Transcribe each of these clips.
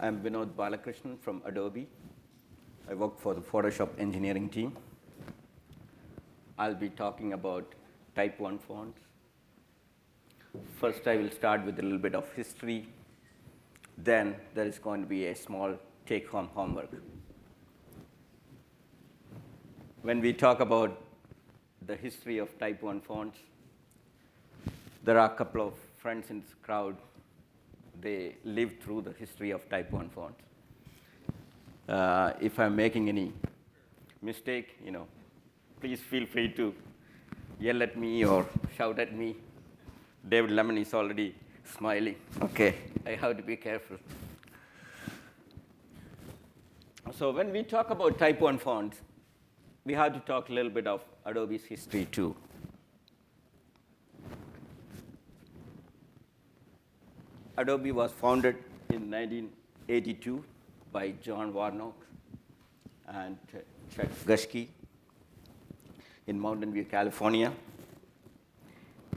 I'm Vinod Balakrishnan from Adobe. I work for the Photoshop engineering team. I'll be talking about Type1 fonts. First, I will start with a little bit of history. Then there is going to be a small take-home homework. When we talk about the history of Type1 fonts, there are a couple of friends in this crowd. They lived through the history of Type1 fonts. If I'm making any mistake, please feel free to yell at me or shout at me. David Lemon is already smiling. Okay, I have to be careful. So when we talk about Type1 fonts, we have to talk a little bit of Adobe's history too. Adobe was founded in 1982 by John Warnock and Chuck Geschke in Mountain View, California.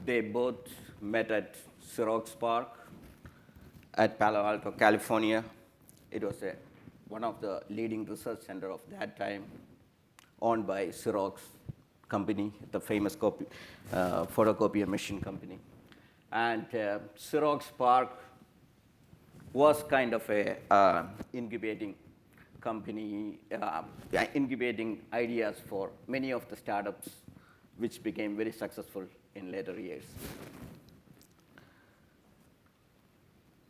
They both met at Xerox PARC at Palo Alto, California. It was one of the leading research centers of that time, owned by Xerox company, the famous photocopier machine company. And Xerox PARC was kind of a incubating company, incubating ideas for many of the startups, which became very successful in later years.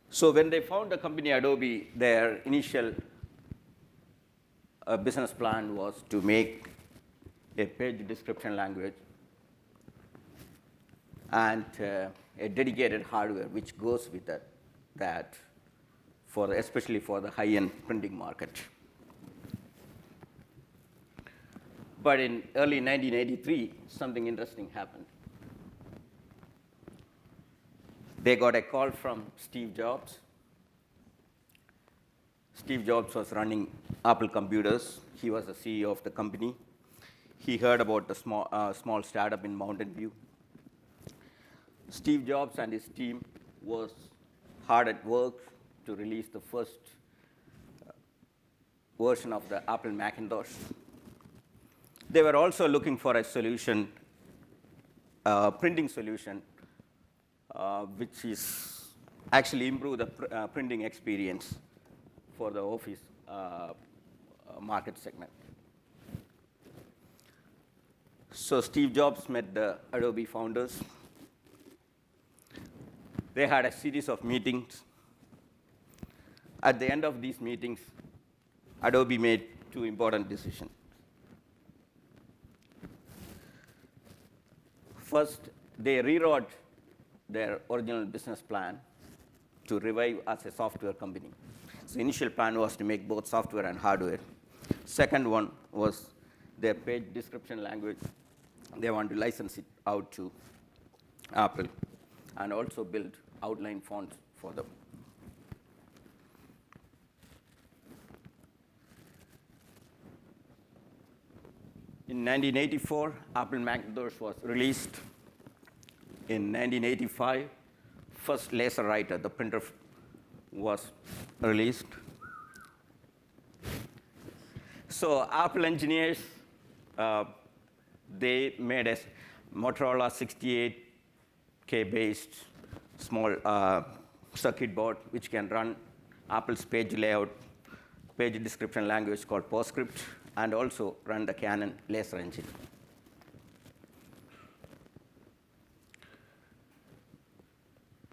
So when they found the company Adobe, their initial business plan was to make a page description language and a dedicated hardware which goes with that, especially for the high-end printing market. But in early 1983, something interesting happened. They got a call from Steve Jobs. Steve Jobs was running Apple Computers. He was the CEO of the company. He heard about the small startup in Mountain View. Steve Jobs and his team was hard at work to release the first version of the Apple Macintosh. They were also looking for a solution, printing solution, which is actually improve the printing experience for the office market segment. So Steve Jobs met the Adobe founders. They had a series of meetings. At the end of these meetings, Adobe made two important decisions. First, they rewrote their original business plan to revive as a software company. So the initial plan was to make both software and hardware. Second one was their page description language. They want to license it out to Apple and also build outline fonts for them. In 1984, Apple Macintosh was released. In 1985, first laser writer, the printer, was released. So Apple engineers, they made a Motorola 68K based small circuit board which can run Apple's page layout, page description language called PostScript, and also run the Canon laser engine.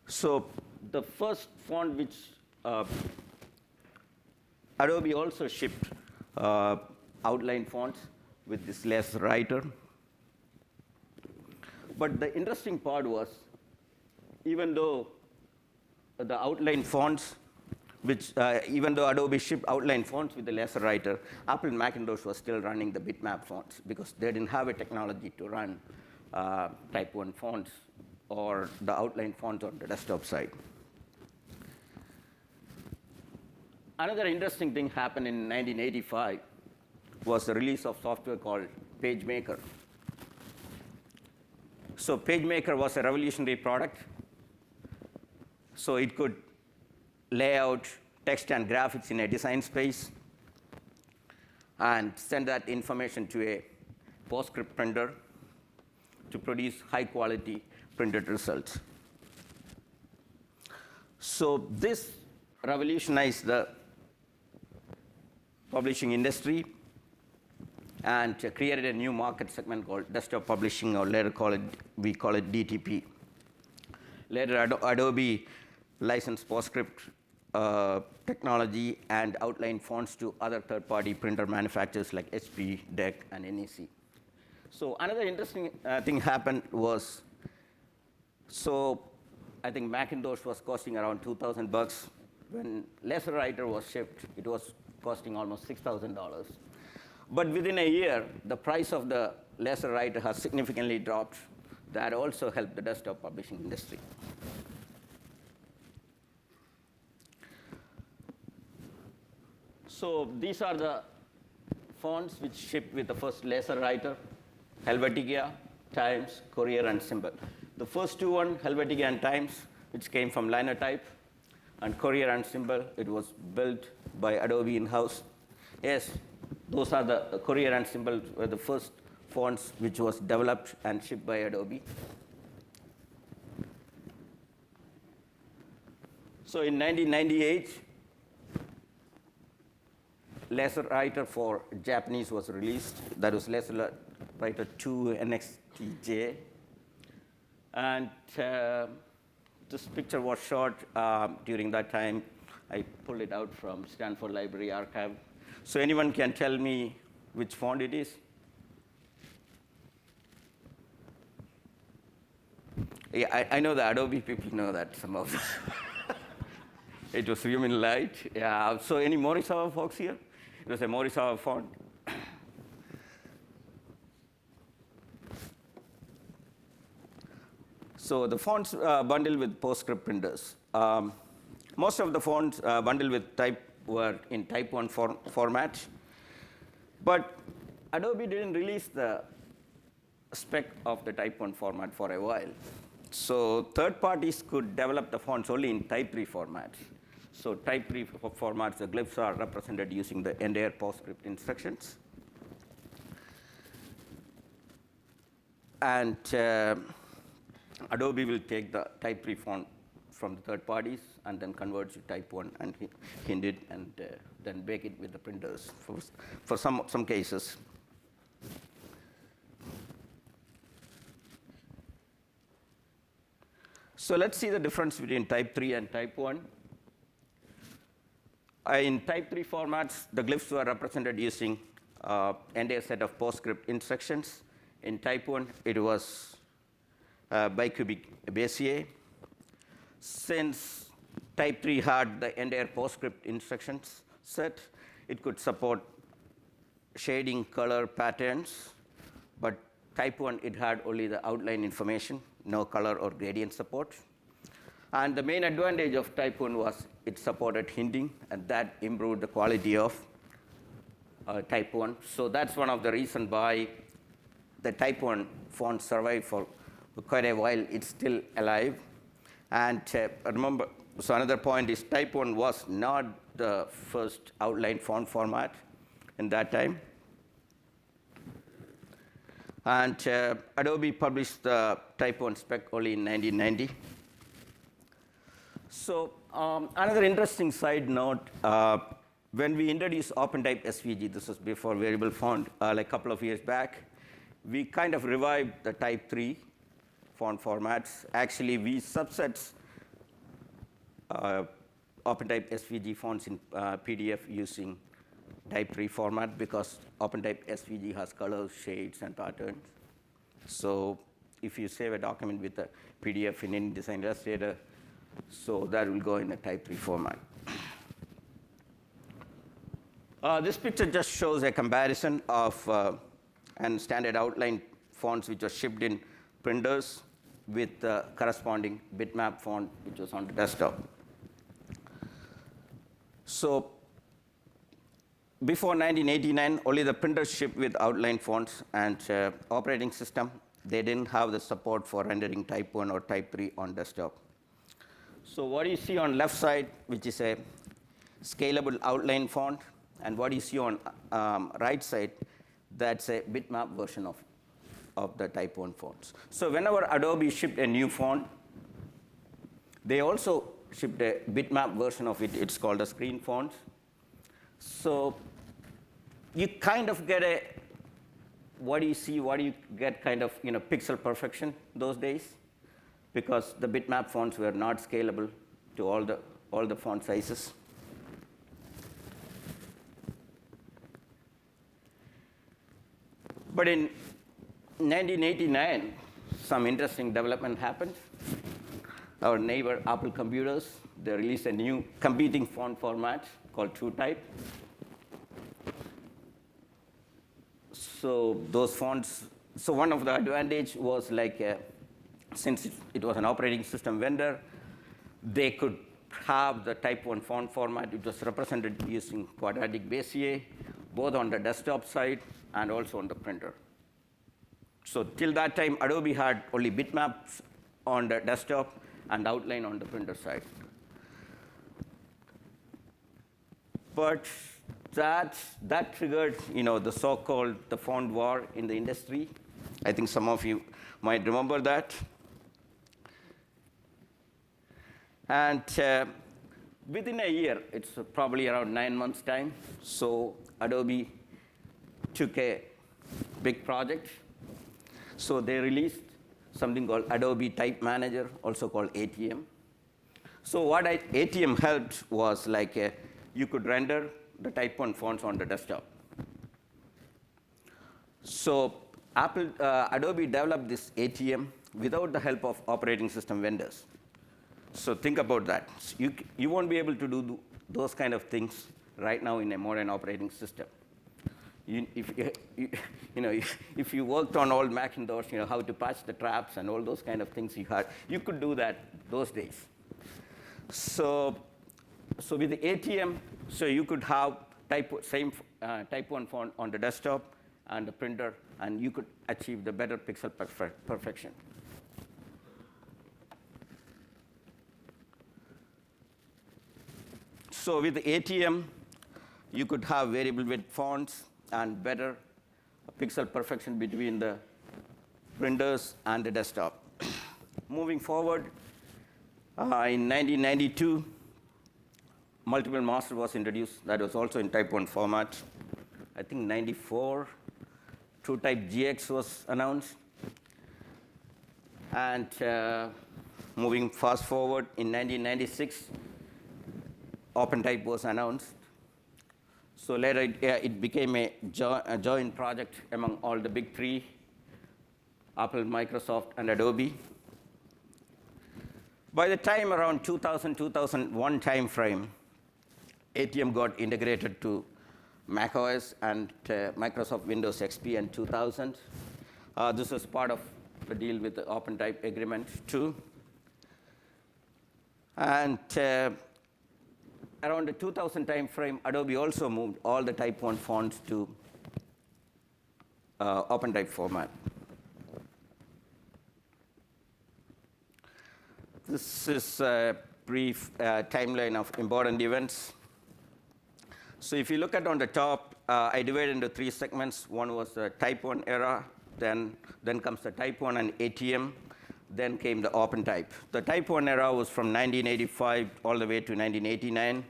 So the first font which Adobe also shipped outline fonts with this laser writer. But the interesting part was, even though the outline fonts, even though Adobe shipped outline fonts with the laser writer, Apple Macintosh was still running the bitmap fonts because they didn't have a technology to run Type1 fonts or the outline fonts on the desktop side. Another interesting thing happened in 1985 was the release of software called PageMaker. So PageMaker was a revolutionary product. So it could lay out text and graphics in a design space, and send that information to a PostScript printer to produce high-quality printed results. So this revolutionized the publishing industry and created a new market segment called desktop publishing, or later we call it DTP. Later, Adobe licensed PostScript technology and outline fonts to other third-party printer manufacturers like HP, DEC, and NEC. So another interesting thing happened was, so I think Macintosh was costing around $2,000. When LaserWriter was shipped, it was costing almost $6,000. But within a year, the price of the LaserWriter has significantly dropped. That also helped the desktop publishing industry. So these are the fonts which shipped with the first LaserWriter: Helvetica, Times, Courier, and Symbol. The first two one, Helvetica and Times, which came from Linotype, and Courier and Symbol, it was built by Adobe in-house. Yes, those are the Courier and Symbol were the first fonts which was developed and shipped by Adobe. So in 1998, LaserWriter for Japanese was released. That was LaserWriter 2 NXTJ. And this picture was shot during that time. I pulled it out from Stanford Library Archive. So anyone can tell me which font it is? Yeah, I know the Adobe people know that, some of them. It was Human Light. Yeah. So any Morisawa folks here? It was a Morisawa font. So the fonts bundled with PostScript printers. Most of the fonts bundled with type were in Type1 format. But Adobe didn't release the spec of the Type1 format for a while. So third parties could develop the fonts only in Type3 format. So Type3 formats, the glyphs are represented using the entire PostScript instructions. And Adobe will take the Type3 font from the third parties and then convert to Type1 and hint it, and then bake it with the printers for some cases. So let's see the difference between Type3 and Type1. In Type3 formats, the glyphs were represented using entire set of PostScript instructions. In Type1, it was bicubic Bezier. Since Type3 had the entire PostScript instructions set, it could support shading, color, patterns. But Type1, it had only the outline information, no color or gradient support. And the main advantage of Type1 was it supported hinting, and that improved the quality of Type1. So that's one of the reasons why the Type1 font survived for quite a while. It's still alive. And remember, so another point is Type1 was not the first outline font format in that time. And Adobe published the Type1 spec only in 1990. So another interesting side note, when we introduced OpenType SVG, this was before variable font, like a couple of years back, we kind of revived the Type3 font formats. Actually, we subsets OpenType SVG fonts in PDF using Type3 format, because OpenType SVG has colors, shades, and patterns. So if you save a document with a PDF in InDesign Illustrator, so that will go in a Type3 format. This picture just shows a comparison of and standard outline fonts which are shipped in printers with the corresponding bitmap font which was on the desktop. So before 1989, only the printers shipped with outline fonts, and operating system, they didn't have the support for rendering Type1 or Type3 on desktop. So what you see on left side, which is a scalable outline font. And what you see on right side, that's a bitmap version of the Type1 fonts. So whenever Adobe shipped a new font, they also shipped a bitmap version of it. It's called a screen font. So you kind of get a, what do you get kind of, pixel perfection those days, because the bitmap fonts were not scalable to all the font sizes. But in 1989, some interesting development happened. Our neighbor, Apple Computers, they released a new competing font format called TrueType. So those fonts, so one of the advantage was since it was an operating system vendor, they could have the Type1 font format. It was represented using quadratic Bezier, both on the desktop side and also on the printer. So till that time, Adobe had only bitmaps on the desktop and outline on the printer side. But that triggered, the so-called the font war in the industry. I think some of you might remember that. And within a year, it's probably around 9 months' time, so Adobe took a big project. So they released something called Adobe Type Manager, also called ATM. So what ATM helped was you could render the Type1 fonts on the desktop. So Adobe developed this ATM without the help of operating system vendors. So think about that. You won't be able to do those kind of things right now in a modern operating system. If you worked on old Macintosh, how to patch the traps and all those kind of things you could do that those days. So with the ATM, so you could have Type1 font on the desktop and the printer, and you could achieve the better pixel perfection. So with the ATM, you could have variable width fonts and better pixel perfection between the printers and the desktop. Moving forward, in 1992, multiple master was introduced. That was also in Type1 format. I think 94, TrueType GX was announced. And moving fast forward, in 1996, OpenType was announced. So later, it became a joint project among all the big three, Apple, Microsoft, and Adobe. By the time around 2000, 2001 timeframe, ATM got integrated to macOS and Microsoft Windows XP in 2000. This was part of the deal with the OpenType agreement, too. And around the 2000 timeframe, Adobe also moved all the Type1 fonts to OpenType format. This is a brief timeline of important events. So if you look at on the top, I divided into 3 segments. One was the Type1 era, then comes the Type1 and ATM, then came the OpenType. The Type1 era was from 1985 all the way to 1989.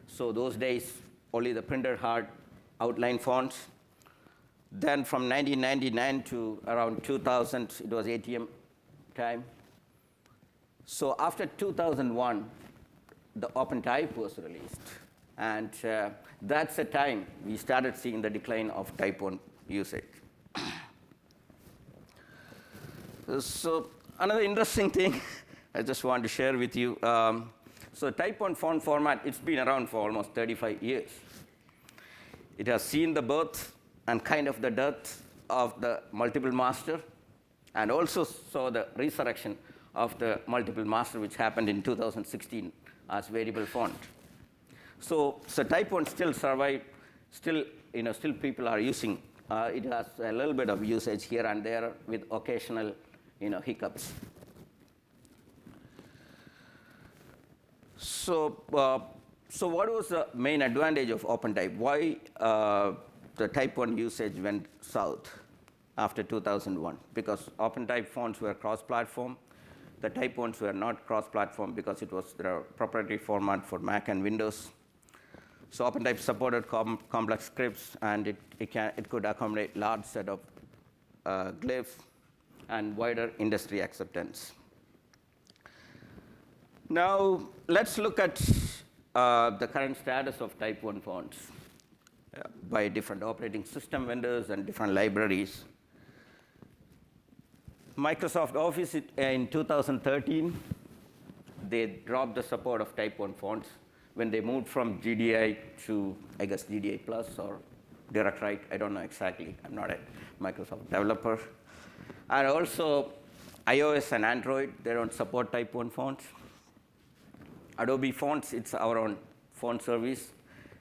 So those days, only the printer had outline fonts. Then from 1999 to around 2000, it was ATM time. So after 2001, the OpenType was released. And that's the time we started seeing the decline of Type1 usage. So another interesting thing I just want to share with you. So Type1 font format, it's been around for almost 35 years. It has seen the birth and kind of the death of the multiple master, and also saw the resurrection of the multiple master, which happened in 2016 as variable font. So Type1 still survived. Still people are using. It has a little bit of usage here and there with occasional, hiccups. So So what was the main advantage of OpenType? Why the Type 1 usage went south after 2001? Because OpenType fonts were cross-platform. The Type 1s were not cross-platform because it was the proprietary format for Mac and Windows. So OpenType supported complex scripts, and it could accommodate large set of glyphs and wider industry acceptance. Now, let's look at the current status of Type 1 fonts by different operating system vendors and different libraries. Microsoft Office in 2013, they dropped the support of Type 1 fonts when they moved from GDI to, I guess, GDI Plus or Direct Write. I don't know exactly. I'm not a Microsoft developer. And also, iOS and Android, they don't support Type 1 fonts. Adobe Fonts, it's our own font service,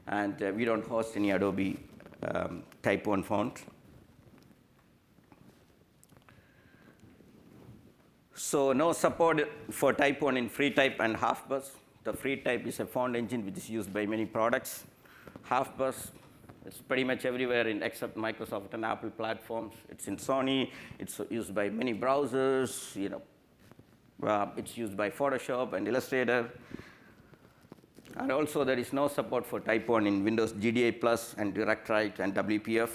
and we don't host any Adobe Type 1 font. So no support for Type 1 in FreeType and HalfBus. The FreeType is a font engine which is used by many products. HalfBus, it's pretty much everywhere except Microsoft and Apple platforms. It's in Sony. It's used by many browsers. It's used by Photoshop and Illustrator. And also, there is no support for Type 1 in Windows GDI Plus and Direct Write and WPF.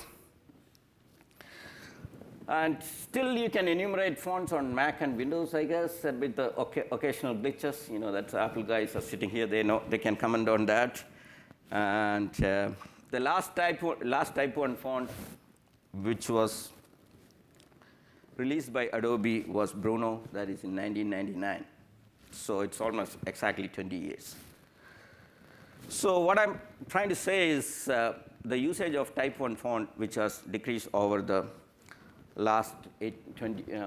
And still, you can enumerate fonts on Mac and Windows, I guess, with the occasional glitches. That Apple guys are sitting here. They know they can comment on that. And the last Type 1 font, which was released by Adobe, was Bruno. That is in 1999. So it's almost exactly 20 years. So what I'm trying to say is the usage of Type 1 font, which has decreased over the last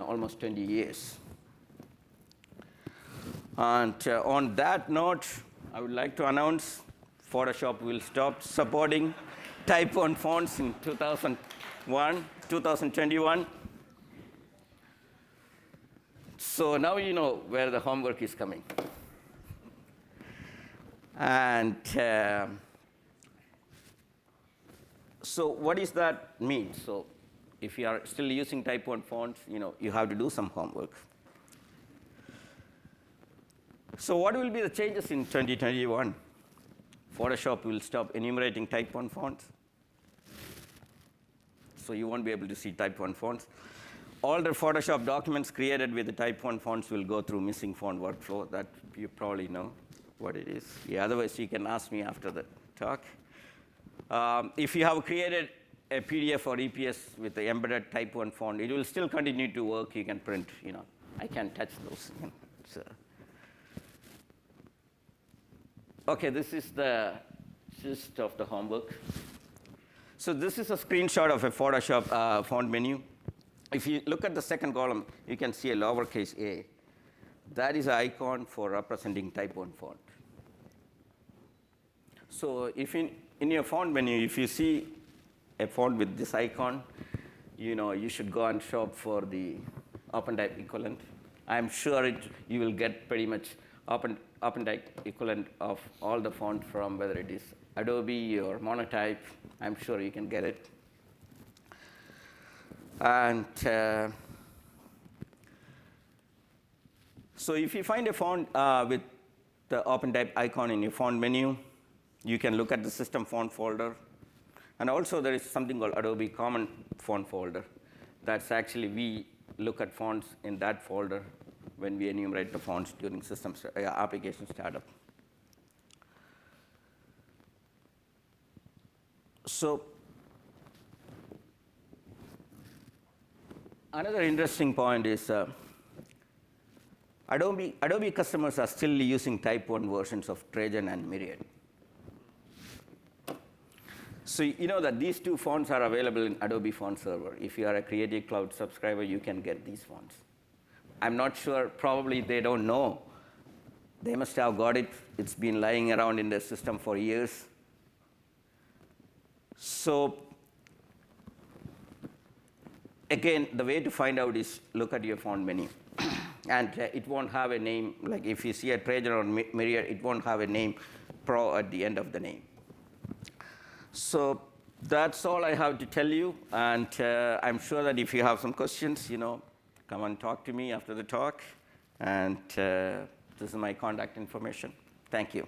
almost 20 years. And on that note, I would like to announce Photoshop will stop supporting Type 1 fonts in 2021. So now you know where the homework is coming. And so what does that mean? So if you are still using Type 1 fonts, you have to do some homework. So what will be the changes in 2021? Photoshop will stop enumerating Type 1 fonts. So you won't be able to see Type 1 fonts. All the Photoshop documents created with the Type 1 fonts will go through missing font workflow. That you probably know what it is. Yeah, otherwise, you can ask me after the talk. If you have created a PDF or EPS with the embedded Type 1 font, it will still continue to work. You can print. I can't touch those. So. OK, this is the gist of the homework. So this is a screenshot of a Photoshop font menu. If you look at the second column, you can see a lowercase a. That is an icon for representing Type 1 font. So if in your font menu, if you see a font with this icon, you should go and shop for the OpenType equivalent. I'm sure you will get pretty much OpenType equivalent of all the font from whether it is Adobe or Monotype. I'm sure you can get it. And so if you find a font with the OpenType icon in your font menu, you can look at the system font folder. And also, there is something called Adobe Common Font folder. That's actually, we look at fonts in that folder when we enumerate the fonts during application startup. So another interesting point is Adobe customers are still using Type 1 versions of Trajan and Myriad. So you know that these two fonts are available in Adobe Font Server. If you are a Creative Cloud subscriber, you can get these fonts. I'm not sure. Probably they don't know. They must have got it. It's been lying around in their system for years. So again, the way to find out is look at your font menu. And it won't have a name. Like if you see a Trajan or Myriad, it won't have a name pro at the end of the name. So that's all I have to tell you. And I'm sure that if you have some questions, come and talk to me after the talk. And this is my contact information. Thank you.